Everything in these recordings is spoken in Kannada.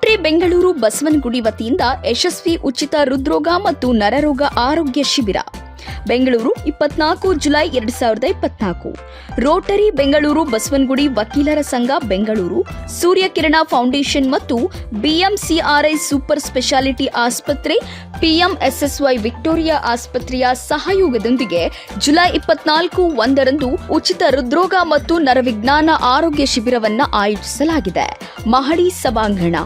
ರೋಟರಿ ಬೆಂಗಳೂರು ಬಸವನಗುಡಿ ವತಿಯಿಂದ ಯಶಸ್ವಿ ಉಚಿತ ಹೃದ್ರೋಗ ಮತ್ತು ನರರೋಗ ಆರೋಗ್ಯ ಶಿಬಿರ ಬೆಂಗಳೂರು 24 ಜುಲೈ 2024 ರೋಟರಿ ಬೆಂಗಳೂರು ಬಸವನಗುಡಿ ವಕೀಲರ ಸಂಘ ಬೆಂಗಳೂರು, ಸೂರ್ಯಕಿರಣ ಫೌಂಡೇಶನ್ ಮತ್ತು ಬಿಎಂಸಿಆರ್ಐ ಸೂಪರ್ ಸ್ಪೆಷಾಲಿಟಿ ಆಸ್ಪತ್ರೆ, ಪಿಎಂಎಸ್ಎಸ್ವೈ ವಿಕ್ಟೋರಿಯಾ ಆಸ್ಪತ್ರೆಯ ಸಹಯೋಗದೊಂದಿಗೆ ಜುಲೈ 24 ಉಚಿತ ಹೃದ್ರೋಗ ಮತ್ತು ನರವಿಜ್ಞಾನ ಆರೋಗ್ಯ ಶಿಬಿರವನ್ನು ಆಯೋಜಿಸಲಾಗಿದೆ. ಮಹಡಿ ಸಭಾಂಗಣ.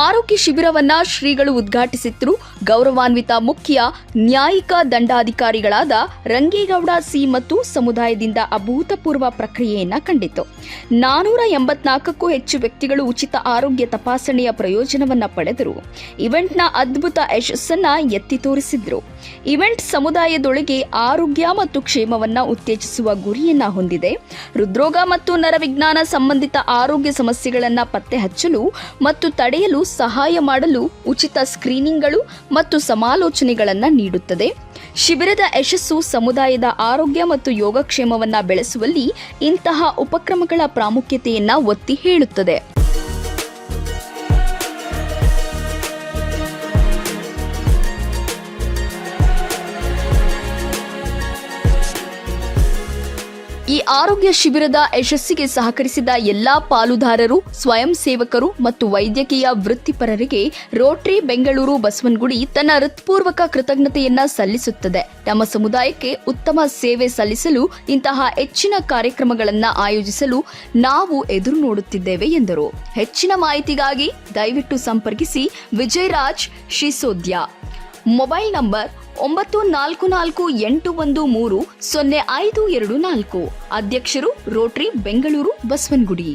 ಆರೋಗ್ಯ ಶಿಬಿರವನ್ನ ಶ್ರೀಗಳು ಉದ್ಘಾಟಿಸಿದ್ರು. ಗೌರವಾನ್ವಿತ ಮುಖ್ಯ ನ್ಯಾಯಿಕ ದಂಡಾಧಿಕಾರಿಗಳಾದ ರಂಗೇಗೌಡ ಸಿ ಮತ್ತು ಸಮುದಾಯದಿಂದ ಅಭೂತಪೂರ್ವ ಪ್ರಕ್ರಿಯೆಯನ್ನ ಕಂಡಿತು. 484ಕ್ಕೂ ಹೆಚ್ಚು ವ್ಯಕ್ತಿಗಳು ಉಚಿತ ಆರೋಗ್ಯ ತಪಾಸಣೆಯ ಪ್ರಯೋಜನವನ್ನ ಪಡೆದರು. ಇವೆಂಟ್ನ ಅದ್ಭುತ ಯಶಸ್ಸನ್ನ ಎತ್ತಿ ತೋರಿಸಿದ್ರು. ಇವೆಂಟ್ ಸಮುದಾಯದೊಳಗೆ ಆರೋಗ್ಯ ಮತ್ತು ಕ್ಷೇಮವನ್ನ ಉತ್ತೇಜಿಸುವ ಗುರಿಯನ್ನ ಹೊಂದಿದೆ. ಹೃದ್ರೋಗ ಮತ್ತು ನರವಿಜ್ಞಾನ ಸಂಬಂಧಿತ ಆರೋಗ್ಯ ಸಮಸ್ಯೆಗಳನ್ನು ಪತ್ತೆ ಹಚ್ಚಲು ಮತ್ತು ತಡೆಯಲು ಸಹಾಯ ಮಾಡಲು ಉಚಿತ ಸ್ಕ್ರೀನಿಂಗ್ಗಳು ಮತ್ತು ಸಮಾಲೋಚನೆಗಳನ್ನು ನೀಡುತ್ತದೆ. ಶಿಬಿರದ ಯಶಸ್ಸು ಸಮುದಾಯದ ಆರೋಗ್ಯ ಮತ್ತು ಯೋಗಕ್ಷೇಮವನ್ನು ಬೆಳೆಸುವಲ್ಲಿ ಇಂತಹ ಉಪಕ್ರಮಗಳ ಪ್ರಾಮುಖ್ಯತೆಯನ್ನು ಒತ್ತಿ ಹೇಳುತ್ತದೆ. ಈ ಆರೋಗ್ಯ ಶಿಬಿರದ ಯಶಸ್ಸಿಗೆ ಸಹಕರಿಸಿದ ಎಲ್ಲಾ ಪಾಲುದಾರರು, ಸ್ವಯಂ ಸೇವಕರು ಮತ್ತು ವೈದ್ಯಕೀಯ ವೃತ್ತಿಪರರಿಗೆ ರೋಟರಿ ಬೆಂಗಳೂರು ಬಸವನಗುಡಿ ತನ್ನ ಹೃತ್ಪೂರ್ವಕ ಕೃತಜ್ಞತೆಯನ್ನ ಸಲ್ಲಿಸುತ್ತದೆ. ನಮ್ಮ ಸಮುದಾಯಕ್ಕೆ ಉತ್ತಮ ಸೇವೆ ಸಲ್ಲಿಸಲು ಇಂತಹ ಹೆಚ್ಚಿನ ಕಾರ್ಯಕ್ರಮಗಳನ್ನು ಆಯೋಜಿಸಲು ನಾವು ಎದುರು ನೋಡುತ್ತಿದ್ದೇವೆ ಎಂದರು. ಹೆಚ್ಚಿನ ಮಾಹಿತಿಗಾಗಿ ದಯವಿಟ್ಟು ಸಂಪರ್ಕಿಸಿ ವಿಜಯರಾಜ್ ಶಿಸೋದ್ಯ. Mobile number 9448130524. ಅಧ್ಯಕ್ಷರು ರೋಟರಿ ಬೆಂಗಳೂರು ಬಸವನಗುಡಿ.